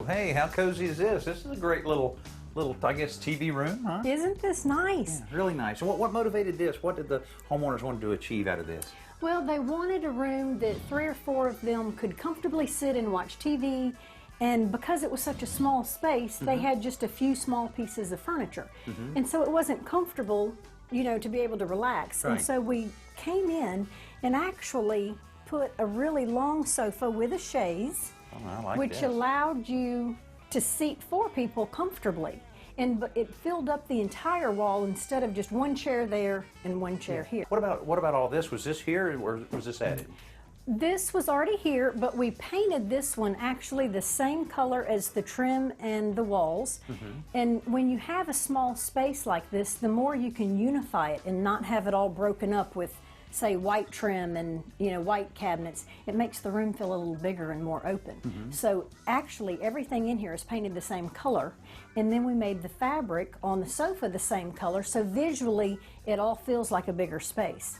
hey, how cozy is this? This is a great little, I guess, TV room, huh? Isn't this nice? Yeah, really nice. And what motivated this? What did the homeowners want to achieve out of this? Well, they wanted a room that 3 or 4 of them could comfortably sit and watch TV, and because it was such a small space, they had just a few small pieces of furniture. And so it wasn't comfortable, you know, to be able to relax. Right. And so we came in and actually put a really long sofa with a chaise, I like which this. allowed you to seat 4 people comfortably. And it filled up the entire wall instead of just one chair there and one chair here. What about all this? Was this here or was this added? This was already here, but we painted this one actually the same color as the trim and the walls. And when you have a small space like this, the more you can unify it and not have it all broken up with, say, white trim and, you know, white cabinets, it makes the room feel a little bigger and more open. So actually everything in here is painted the same color, and then we made the fabric on the sofa the same color, so visually it all feels like a bigger space.